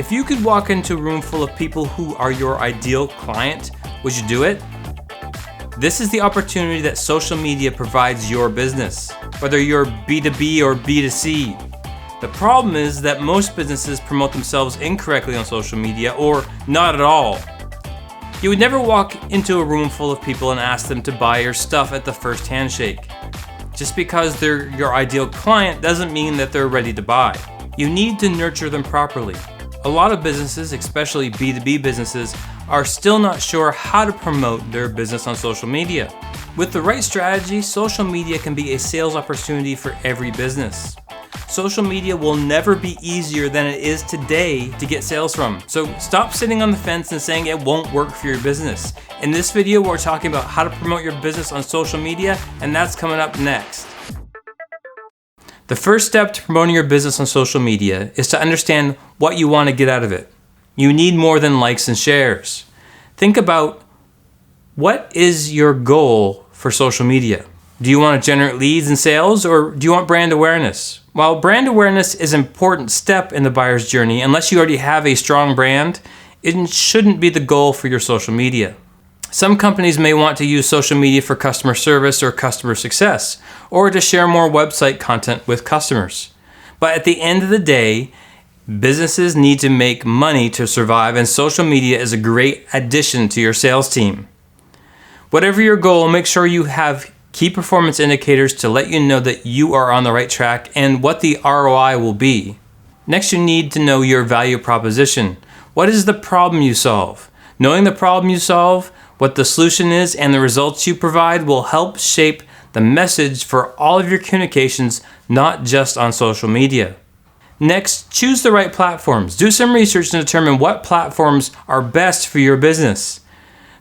If you could walk into a room full of people who are your ideal client, would you do it? This is the opportunity that social media provides your business, whether you're B2B or B2C. The problem is that most businesses promote themselves incorrectly on social media or not at all. You would never walk into a room full of people and ask them to buy your stuff at the first handshake. Just because they're your ideal client doesn't mean that they're ready to buy. You need to nurture them properly. A lot of businesses, especially B2B businesses, are still not sure how to promote their business on social media. With the right strategy, social media can be a sales opportunity for every business. Social media will never be easier than it is today to get sales from. So stop sitting on the fence and saying it won't work for your business. In this video, we're talking about how to promote your business on social media, and that's coming up next. The first step to promoting your business on social media is to understand what you want to get out of it. You need more than likes and shares. Think about what is your goal for social media. Do you want to generate leads and sales, or do you want brand awareness? While brand awareness is an important step in the buyer's journey, unless you already have a strong brand, it shouldn't be the goal for your social media. Some companies may want to use social media for customer service or customer success, or to share more website content with customers. But at the end of the day, businesses need to make money to survive, and social media is a great addition to your sales team. Whatever your goal, make sure you have key performance indicators to let you know that you are on the right track and what the ROI will be. Next, you need to know your value proposition. What is the problem you solve? Knowing the problem you solve, what the solution is, and the results you provide will help shape the message for all of your communications, not just on social media. Next, choose the right platforms. Do some research to determine what platforms are best for your business.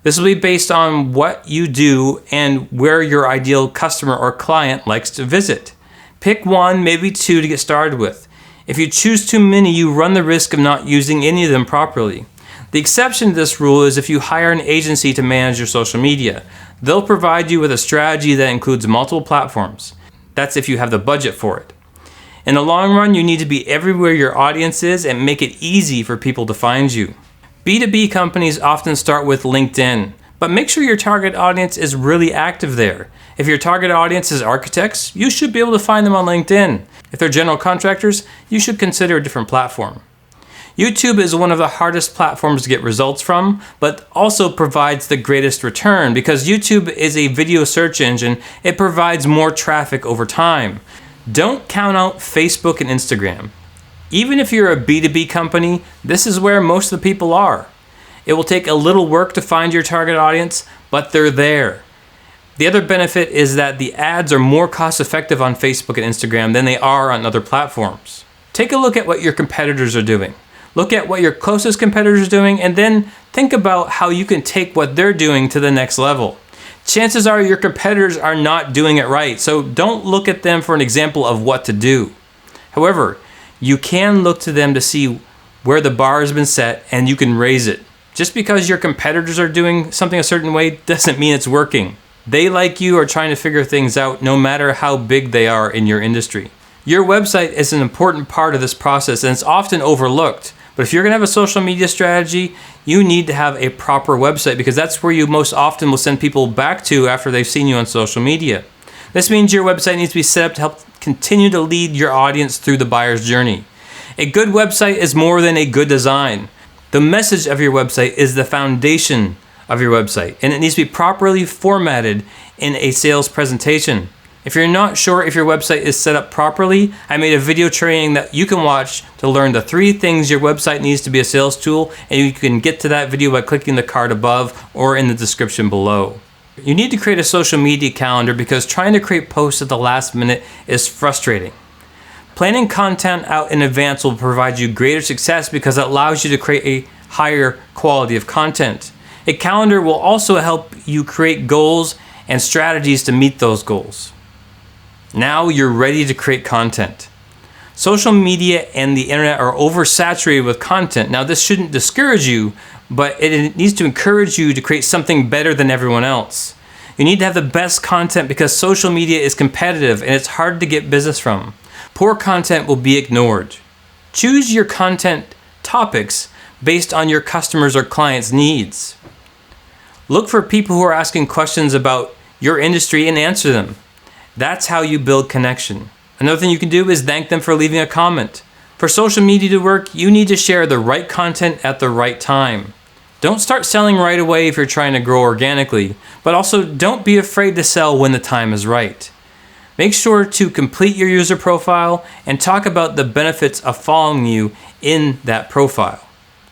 This will be based on what you do and where your ideal customer or client likes to visit. Pick one, maybe two to get started with. If you choose too many, you run the risk of not using any of them properly. The exception to this rule is if you hire an agency to manage your social media. They'll provide you with a strategy that includes multiple platforms. That's if you have the budget for it. In the long run, you need to be everywhere your audience is and make it easy for people to find you. B2B companies often start with LinkedIn, but make sure your target audience is really active there. If your target audience is architects, you should be able to find them on LinkedIn. If they're general contractors, you should consider a different platform. YouTube is one of the hardest platforms to get results from, but also provides the greatest return because YouTube is a video search engine. It provides more traffic over time. Don't count out Facebook and Instagram. Even if you're a B2B company, this is where most of the people are. It will take a little work to find your target audience, but they're there. The other benefit is that the ads are more cost effective on Facebook and Instagram than they are on other platforms. Take a look at what your competitors are doing. Look at what your closest competitors are doing, and then think about how you can take what they're doing to the next level. Chances are your competitors are not doing it right, so don't look at them for an example of what to do. However, you can look to them to see where the bar has been set and you can raise it. Just because your competitors are doing something a certain way doesn't mean it's working. They, like you, are trying to figure things out no matter how big they are in your industry. Your website is an important part of this process and it's often overlooked. But if you're going to have a social media strategy, you need to have a proper website because that's where you most often will send people back to after they've seen you on social media. This means your website needs to be set up to help continue to lead your audience through the buyer's journey. A good website is more than a good design. The message of your website is the foundation of your website, and it needs to be properly formatted in a sales presentation. If you're not sure if your website is set up properly, I made a video training that you can watch to learn the 3 things your website needs to be a sales tool, and you can get to that video by clicking the card above or in the description below. You need to create a social media calendar because trying to create posts at the last minute is frustrating. Planning content out in advance will provide you greater success because it allows you to create a higher quality of content. A calendar will also help you create goals and strategies to meet those goals. Now you're ready to create content. Social media and the internet are oversaturated with content. Now this shouldn't discourage you, but it needs to encourage you to create something better than everyone else. You need to have the best content because social media is competitive and it's hard to get business from. Poor content will be ignored. Choose your content topics based on your customers' or clients' needs. Look for people who are asking questions about your industry and answer them. That's how you build connection. Another thing you can do is thank them for leaving a comment. For social media to work, you need to share the right content at the right time. Don't start selling right away if you're trying to grow organically, but also don't be afraid to sell when the time is right. Make sure to complete your user profile and talk about the benefits of following you in that profile.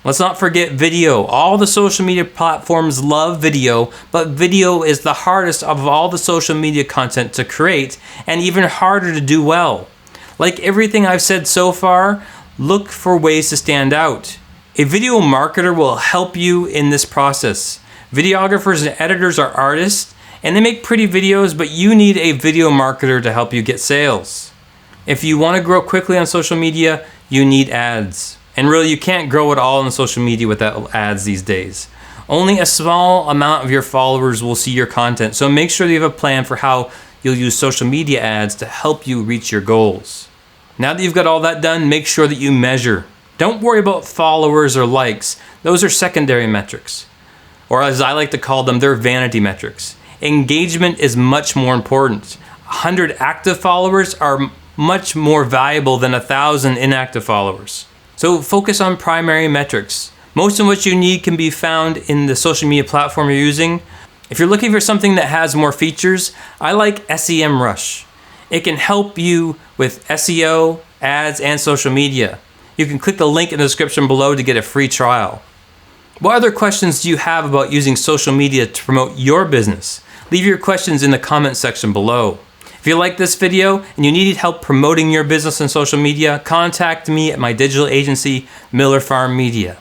Let's not forget video. All the social media platforms love video, but video is the hardest of all the social media content to create and even harder to do well. Like everything I've said so far, look for ways to stand out. A video marketer will help you in this process. Videographers and editors are artists, and they make pretty videos, but you need a video marketer to help you get sales. If you want to grow quickly on social media, you need ads. And really, you can't grow at all on social media without ads these days. Only a small amount of your followers will see your content, so make sure that you have a plan for how you'll use social media ads to help you reach your goals. Now that you've got all that done, make sure that you measure. Don't worry about followers or likes. Those are secondary metrics. Or as I like to call them, they're vanity metrics. Engagement is much more important. 100 active followers are much more valuable than 1,000 inactive followers. So focus on primary metrics. Most of what you need can be found in the social media platform you're using. If you're looking for something that has more features, I like SEMrush. It can help you with SEO, ads, and social media. You can click the link in the description below to get a free trial. What other questions do you have about using social media to promote your business? Leave your questions in the comment section below. If you like this video and you need help promoting your business on social media, contact me at my digital agency, Miller Farm Media.